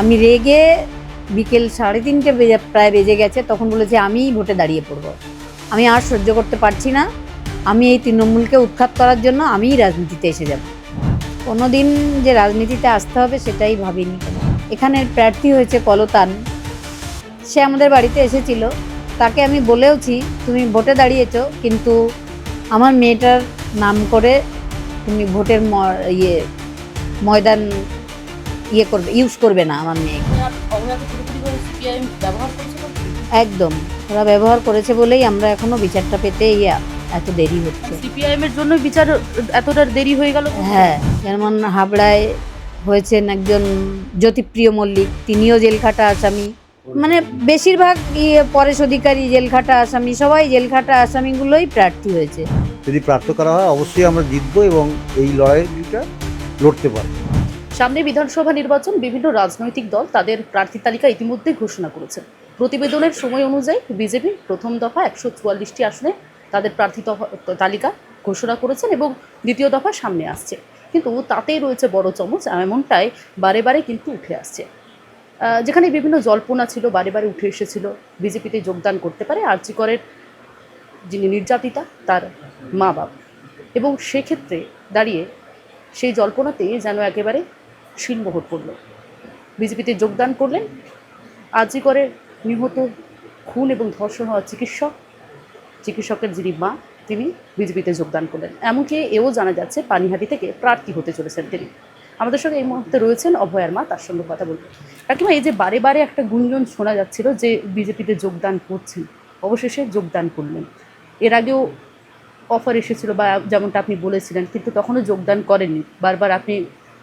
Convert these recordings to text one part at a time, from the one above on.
আমি রেগে বিকেল 3:30 প্রায় বেজে গেছে, তখন বলেছে আমিই ভোটে দাঁড়িয়ে পড়ব। আমি আর সহ্য করতে পারছি না, আমি এই তৃণমূলকে উৎখাত করার জন্য আমিই রাজনীতিতে এসে যাব। কোনো দিন যে রাজনীতিতে আসতে হবে সেটাই ভাবিনি। এখানের প্রার্থী হয়েছে কলতান, সে আমাদের বাড়িতে এসেছিল। তাকে আমি বলেওছি তুমি ভোটে দাঁড়িয়েছো, কিন্তু আমার মেয়েটার নাম করে তুমি ভোটের ময়দান ইউজ করবে না আমার মেয়েকে। একদম ওরা ব্যবহার করেছে বলেই আমরা এখনো বিচারটা পেতে এত দেরি হচ্ছে। সিপিআইএম এর জন্য বিচার এতটা দেরি হয়ে গেল। হ্যাঁ, যেমন হাবড়ায় হয়েছেন একজন জ্যোতিপ্রিয় মল্লিক, তিনিও জেলখাটা আসামি। মানে বেশিরভাগ পরেশ অধিকারী জেলখাটা আসামি, সবাই জেলখাটা আসামিগুলোই প্রার্থী হয়েছে। যদি প্রার্থী করা হয় অবশ্যই আমরা জিতবো এবং এই লড়াইটা লড়তে পারবো। সামনে বিধানসভা নির্বাচন, বিভিন্ন রাজনৈতিক দল তাদের প্রার্থী তালিকা ইতিমধ্যে ঘোষণা করেছে। প্রতিবেদনের সময় অনুযায়ী বিজেপি প্রথম দফা 144টি আসনে তাদের প্রার্থী তালিকা ঘোষণা করেছেন এবং দ্বিতীয় দফা সামনে আসছে। কিন্তু তাতেই রয়েছে বড় চমক, এমনটাই বারে বারে কিন্তু উঠে আসছে। যেখানে বিভিন্ন জল্পনা ছিল, বারে বারে উঠে এসেছিল বিজেপিতে যোগদান করতে পারে আরজি করের যিনি নির্যাতিতা তার মা বাবা, এবং সেক্ষেত্রে দাঁড়িয়ে সেই জল্পনাতেই যেন একেবারে শিলমোহর পড়ল। বিজেপিতে যোগদান করলেন আরজি করের নিহত, খুন এবং ধর্ষণ হওয়া চিকিৎসকের যিনি মা, তিনি বিজেপিতে যোগদান করলেন। এমনকি এও জানা যাচ্ছে পানিহাটি থেকে প্রার্থী হতে চলেছেন তিনি। আমাদের সঙ্গে এই মুহূর্তে রয়েছেন অভয়ার মা, তার সঙ্গে কথা বলবো। কাকিমা, এই যে বারে বারে একটা গুঞ্জন শোনা যাচ্ছিল যে বিজেপিতে যোগদান করছেন, অবশেষে যোগদান করলেন। এর আগেও অফার এসেছিল বা যেমনটা আপনি বলেছিলেন, কিন্তু তখনও যোগদান করেননি, বারবার আপনি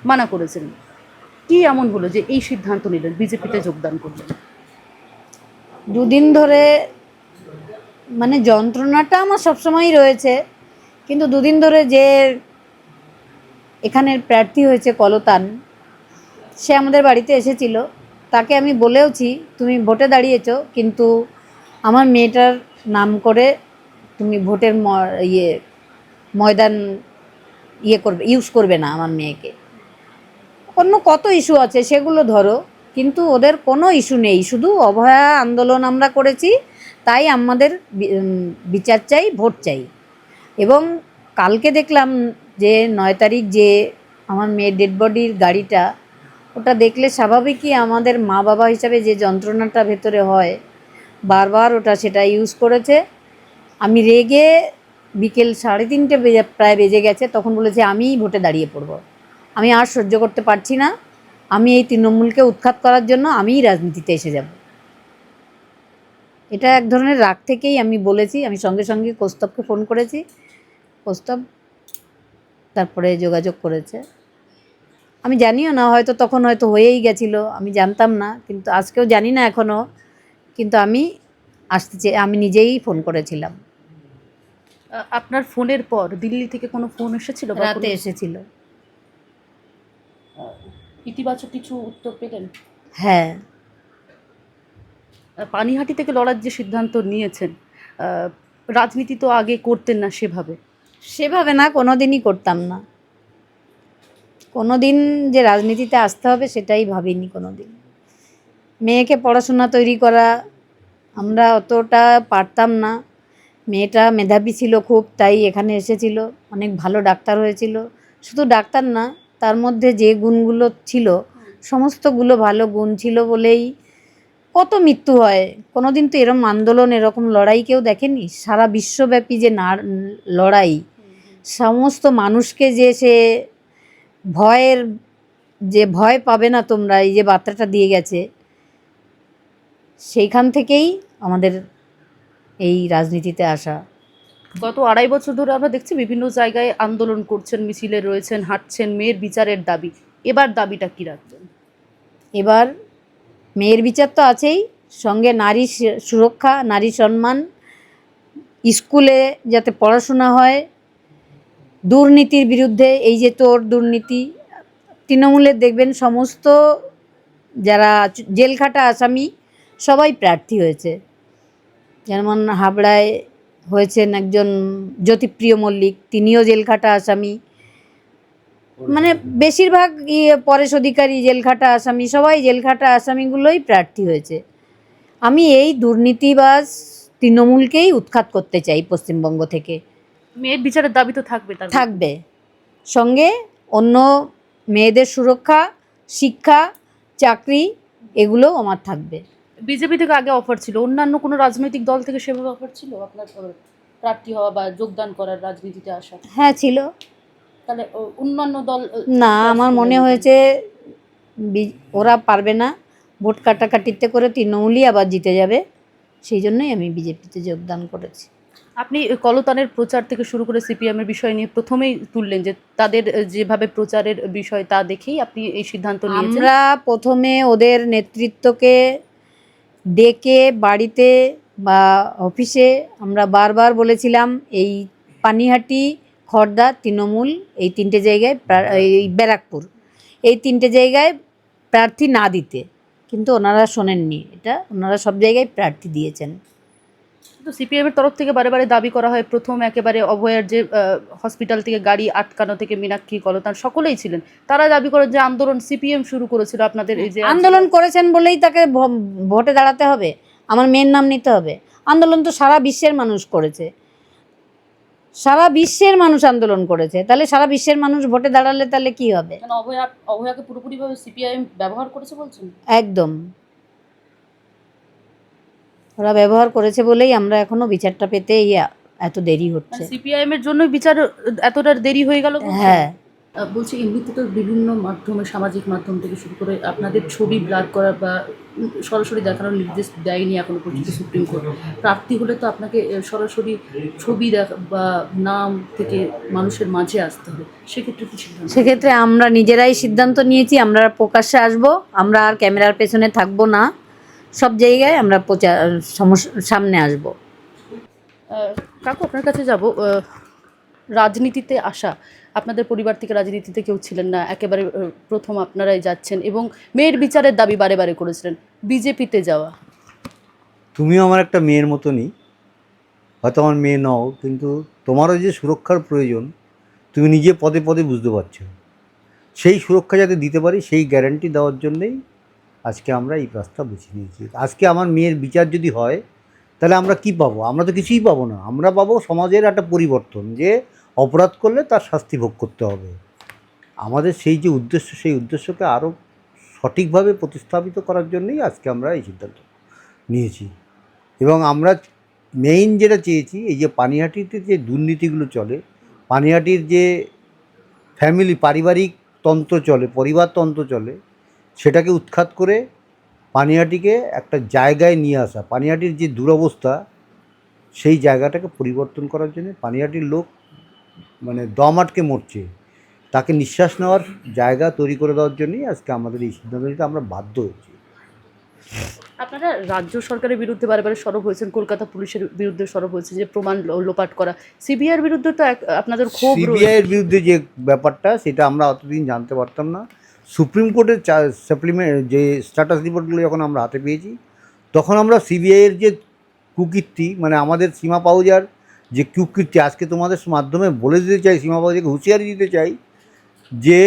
মানা করেছেন। কি এমন হলো যে এই সিদ্ধান্ত নিলেন বিজেপিতে যোগদান করলেন? দুদিন ধরে মানে যন্ত্রণাটা আমার সবসময়ই রয়েছে, কিন্তু দুদিন ধরে যে এখানের প্রার্থী হয়েছে কলতান, সে আমাদের বাড়িতে এসেছিল। তাকে আমি বলেওছি তুমি ভোটে দাঁড়িয়েছো, কিন্তু আমার মেয়েটার নাম করে তুমি ভোটের ময়দান ইউজ করবে না আমার মেয়েকে। অন্য কত ইস্যু আছে সেগুলো ধরো, কিন্তু ওদের কোনো ইস্যু নেই, শুধু অভয়া আন্দোলন আমরা করেছি, তাই আমাদের বিচার চাই, ভোট চাই। এবং কালকে দেখলাম যে 9 তারিখ যে আমার মেয়ের ডেড বডির গাড়িটা, ওটা দেখলে স্বাভাবিকই আমাদের মা বাবা হিসাবে যে যন্ত্রণাটা ভেতরে হয়, বারবার ওটা সেটা ইউজ করেছে। আমি রেগে বিকেল 3:30 প্রায় বেজে গেছে, তখন বলেছে আমিই ভোটে দাঁড়িয়ে পড়ব। আমি আর সহ্য করতে পারছি না, আমি এই তৃণমূলকে উৎখাত করার জন্য আমিই রাজনীতিতে এসে যাব। এটা এক ধরনের রাগ থেকেই আমি বলেছি। আমি সঙ্গে সঙ্গে কৌস্তবকে ফোন করেছি, কৌস্তব তারপরে যোগাযোগ করেছে। আমি জানিও না, হয়তো তখন হয়তো হয়েই গেছিলো, আমি জানতাম না, কিন্তু আজকেও জানি না এখনও, কিন্তু আমি আমি নিজেই ফোন করেছিলাম। আপনার ফোনের পর দিল্লি থেকে কোনো ফোন এসেছিল? রাতে এসেছিল। ইতিবাচক কিছু উত্তর পেলেন? হ্যাঁ, পানিহাটি থেকে লড়ার যে সিদ্ধান্ত নিয়েছেন, রাজনীতি তো আগে করতেন না সেভাবে না, কোনো দিনই করতাম না। কোনো দিন যে রাজনীতিতে আসতে হবে সেটাই ভাবিনি কোনো দিন। মেয়েকে পড়াশোনা তৈরি করা আমরা অতটা পারতাম না। মেয়েটা মেধাবী ছিল খুব, তাই এখানে এসেছিল, অনেক ভালো ডাক্তার হয়েছিল। শুধু ডাক্তার না, তার মধ্যে যে গুণগুলো ছিল সমস্তগুলো ভালো গুণ ছিল বলেই কত মৃত্যু হয়। কোনো দিন তো এরকম আন্দোলন, এরকম লড়াই কেউ দেখেনি। সারা বিশ্বব্যাপী যে লড়াই, সমস্ত মানুষকে যে সে ভয় পাবে না তোমরা, এই যে বার্তাটা দিয়ে গেছে, সেইখান থেকেই আমাদের এই রাজনীতিতে আসা। গত 2.5 বছর ধরে আমরা দেখছি বিভিন্ন জায়গায় আন্দোলন করছেন, মিছিলে রয়েছেন, হাঁটছেন, মেয়ের বিচারের দাবি। এবার দাবিটা কী রাখবেন? এবার মেয়ের বিচার তো আছেই, সঙ্গে নারী সুরক্ষা, নারী সম্মান, স্কুলে যাতে পড়াশোনা হয়, দুর্নীতির বিরুদ্ধে, এই যে তোর দুর্নীতি, তৃণমূলের দেখবেন সমস্ত যারা জেলখাটা আসামি সবাই প্রার্থী হয়েছে। যেমন হাবড়ায় হয়েছেন একজন জ্যোতিপ্রিয় মল্লিক, তিনিও জেলখাটা আসামি। মানে বেশিরভাগ পরেশ অধিকারী, জেলখাটা আসামি, সবাই জেলখাটা আসামিগুলোই প্রার্থী হয়েছে। আমি এই দুর্নীতিবাজ তৃণমূলকেই উৎখাত করতে চাই পশ্চিমবঙ্গ থেকে। মেয়ের বিচারের দাবি তো থাকবে, তার থাকবে, সঙ্গে অন্য মেয়েদের সুরক্ষা, শিক্ষা, চাকরি এগুলোও আমার থাকবে। বিজেপি থেকে আগে অফার ছিল, অন্যান্য কোনো রাজনৈতিক দল থেকে সেভাবে অফার ছিল আপনার প্রার্থী হওয়া বা যোগদান করার, রাজনীতিতে আসা? হ্যাঁ ছিল। তাহলে অন্যান্য দল না, আমার মনে হয়েছে ওরা পারবে না, ভোট কাটাকাটিতে করে তৃণমূলই আবার জিতে যাবে, সেই জন্যই আমি বিজেপিতে যোগদান করেছি। আপনি কলতানের প্রচার থেকে শুরু করে সিপিএমের বিষয় নিয়ে প্রথমেই তুললেন যে তাদের যেভাবে প্রচারের বিষয় তা দেখেই আপনি এই সিদ্ধান্ত নিয়েছেন। আমরা প্রথমে ওদের নেতৃত্বকে ডেকে বাড়িতে বা অফিসে আমরা বারবার বলেছিলাম এই পানিহাটি, খড়দা, তৃণমূল এই তিনটে জায়গায় এই ব্যারাকপুর এই তিনটে জায়গায় প্রার্থী না দিতে, কিন্তু ওনারা শোনেননি। এটা ওনারা সব জায়গায় প্রার্থী দিয়েছেন। তো সিপিএমের তরফ থেকে বারে বারে দাবি করা হয়, প্রথম একেবারে অভয়ার যে হসপিটাল থেকে গাড়ি আটকানো থেকে মীনাক্ষী, কলতান সকলেই ছিলেন, তারা দাবি করেন যে আন্দোলন সিপিএম শুরু করেছিল আপনাদের এই যে আন্দোলন করেছেন বলেই তাকে ভোটে দাঁড়াতে হবে, আমার মেয়ের নাম নিতে হবে? আন্দোলন তো সারা বিশ্বের মানুষ করেছে, সারা বিশ্বের মানুষ আন্দোলন করেছে, তাহলে সারা বিশ্বের মানুষ ভোটে দাঁড়ালে তাহলে কি হবে? অভয়াকে পুরোপুরিভাবে সিপিআইএম ব্যবহার করেছে বলছেন? একদম, ওরা ব্যবহার করেছে বলেই আমরা এখনো বিচারটা পেতে এত দেরি হচ্ছে। সিপিআইএম এর জন্যই বিচার এতটা দেরি হয়ে গেল? হ্যাঁ। বলছি, এমনিতে তো বিভিন্ন মাধ্যমে, সামাজিক মাধ্যম থেকে শুরু করে আপনাদের ছবি ব্লার করা বা সরাসরি দেখানোর নির্দেশ দেয়নি এখনো পর্যন্ত সুপ্রিম কোর্ট। প্রার্থী হলে তো আপনাকে সরাসরি ছবি দেখা বা নাম থেকে মানুষের মাঝে আসতে হবে, সেক্ষেত্রে কি সিদ্ধান্ত? সেক্ষেত্রে আমরা নিজেরাই সিদ্ধান্ত নিয়েছি, আমরা প্রকাশ্যে আসব, আমরা আর ক্যামেরার পেছনে থাকবো না, সব জায়গায় আমরা সামনে আসব। কাকু, আপনার কাছে যাব। রাজনীতিতে আসা, আপনাদের পরিবার থেকে রাজনীতিতে কেউ ছিলেন না, একেবারে প্রথম আপনারাই যাচ্ছেন এবং মেয়ের বিচারের দাবি বারে বারে করেছিলেন। বিজেপিতে যাওয়া, তুমিও আমার একটা মেয়ের মতনই, হয়তো আমার মেয়ে নও, কিন্তু তোমারও যে সুরক্ষার প্রয়োজন তুমি নিজে পদে পদে বুঝতে পারছো। সেই সুরক্ষা যাতে দিতে পারি সেই গ্যারান্টি দেওয়ার জন্যেই আজকে আমরা এই প্রস্তাব বেছে নিয়েছি। আজকে আমার মেয়ের বিচার যদি হয় তাহলে আমরা কি পাবো? আমরা তো কিছুই পাবো না। আমরা পাবো সমাজের একটা পরিবর্তন, যে অপরাধ করলে তার শাস্তি ভোগ করতে হবে। আমাদের সেই যে উদ্দেশ্য, সেই উদ্দেশ্যকে আরও সঠিকভাবে প্রতিস্থাপিত করার জন্যই আজকে আমরা এই সিদ্ধান্ত নিয়েছি। এবং আমরা মেইন যেটা চেয়েছি, এই যে পানিহাটিতে যে দুর্নীতিগুলো চলে, পানিহাটির যে পারিবারিক তন্ত্র চলে, পরিবারতন্ত্র চলে, সেটাকে উৎখাত করে পানিহাটিকে একটা জায়গায় নিয়ে আসা। পানিহাটির যে দুরবস্থা, সেই জায়গাটাকে পরিবর্তন করার জন্য পানিহাটির লোক মানে দম আটকে মরছে, তাকে নিঃশ্বাস নেওয়ার জায়গা তৈরি করে দেওয়ার জন্যই আজকে আমাদের এই সিদ্ধান্ত নিতে আমরা বাধ্য হয়েছি। আপনারা রাজ্য সরকারের বিরুদ্ধে বারে বারে সরব হয়েছেন, কলকাতা পুলিশের বিরুদ্ধে সরব হয়েছে যে প্রমাণ লোপাট করা, সিবিআইয়ের বিরুদ্ধে তো আপনাদের ক্ষোভ রয়েছে। সিবিআইয়ের বিরুদ্ধে যে ব্যাপারটা, সেটা আমরা অতদিন জানতে পারতাম না। সুপ্রিম কোর্টের সাপ্লিমেন্ট যে স্ট্যাটাস রিপোর্টগুলো যখন আমরা হাতে পেয়েছি, তখন আমরা সিবিআইয়ের যে কুকীর্তি, মানে আমাদের সীমা পাউজার যে কুকীর্তি, আজকে তোমাদের মাধ্যমে বলে দিতে চাই, সীমা পাউজাকে হুঁশিয়ারি দিতে চাই যে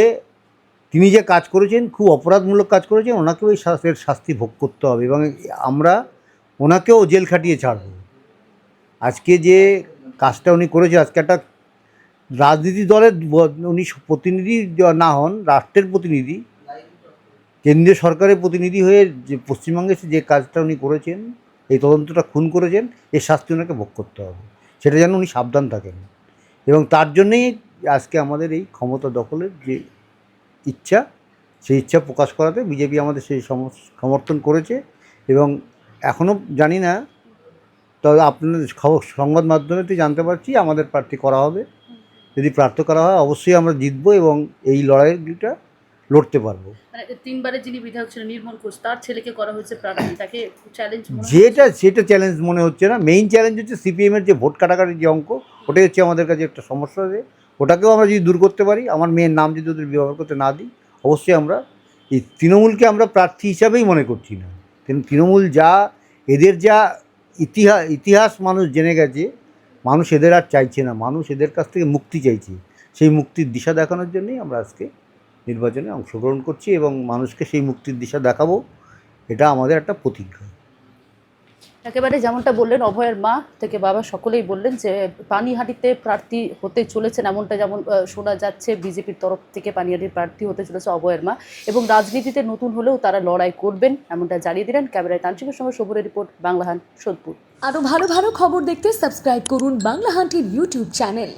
তিনি যে কাজ করেছেন, খুব অপরাধমূলক কাজ করেছেন, ওনাকেও এই শাস্তি ভোগ করতে হবে এবং আমরা ওনাকেও জেল খাটিয়ে ছাড়ব। আজকে যে কাজটা উনি করেছে, আজকে একটা রাজনীতি দলের উনি প্রতিনিধি না হন, রাষ্ট্রের প্রতিনিধি, কেন্দ্রীয় সরকারের প্রতিনিধি হয়ে যে পশ্চিমবঙ্গে যে কাজটা উনি করেছেন, এই তদন্তটা খুন করেছেন, এর শাস্তি ওনাকে ভোগ করতে হবে, সেটা যেন উনি সাবধান থাকেন। এবং তার জন্যেই আজকে আমাদের এই ক্ষমতা দখলের যে ইচ্ছা, সেই ইচ্ছা প্রকাশ করাতে বিজেপি আমাদের সেই সমর্থন করেছে। এবং এখনও জানি না, তবে আপনাদের সংবাদ মাধ্যমেতে জানতে পারছি আমাদের প্রার্থী করা হবে। যদি প্রার্থী করা হয় অবশ্যই আমরা জিতবো এবং এই লড়াইটা লড়তে পারবো। মানে 3 বারের যিনি বিধায়ক ছিলেন নির্মল ঘোষ, তার ছেলেকে করা হয়েছে প্রার্থী, তাকে চ্যালেঞ্জ সেটা চ্যালেঞ্জ মনে হচ্ছে না। মেইন চ্যালেঞ্জ হচ্ছে সিপিএমের যে ভোট কাটাকাটির যে অঙ্ক, ওটাই হচ্ছে আমাদের কাছে একটা সমস্যা আছে। ওটাকেও আমরা যদি দূর করতে পারি, আমার মেয়ের নাম যদি ওদের ব্যবহার করতে না দিই, অবশ্যই আমরা এই তৃণমূলকে আমরা প্রার্থী হিসাবেই মনে করছি না। কিন্তু তৃণমূল যা, এদের যা ইতিহাস মানুষ জেনে গেছে, মানুষ এদের আর চাইছে না, মানুষ এদের কাছ থেকে মুক্তি চাইছে। সেই মুক্তির দিশা দেখানোর জন্যই আমরা আজকে নির্বাচনে অংশগ্রহণ করছি এবং মানুষকে সেই মুক্তির দিশা দেখাবো, এটা আমাদের একটা প্রতিজ্ঞা। একেবারে যেমনটা বললেন, অভয়ের মা থেকে বাবা সকলেই বললেন যে পানিহাটিতে প্রার্থী হতে চলেছেন, এমনটা যেমন শোনা যাচ্ছে বিজেপির তরফ থেকে পানিহাটির প্রার্থী হতে চলেছে অভয়ের মা, এবং রাজনীতিতে নতুন হলেও তারা লড়াই করবেন এমনটা জানিয়ে দিলেন। ক্যামেরায় তান্ত্রিকের সঙ্গে সবুরের রিপোর্ট, বাংলাহান, সোদপুর। আরো ভালো ভালো খবর দেখতে সাবস্ক্রাইব করুন বাংলা হান্টের ইউটিউব চ্যানেল।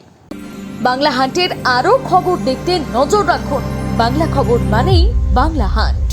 বাংলা হান্টের আরো খবর দেখতে নজর রাখুন। বাংলা খবর মানেই বাংলা হান্ট।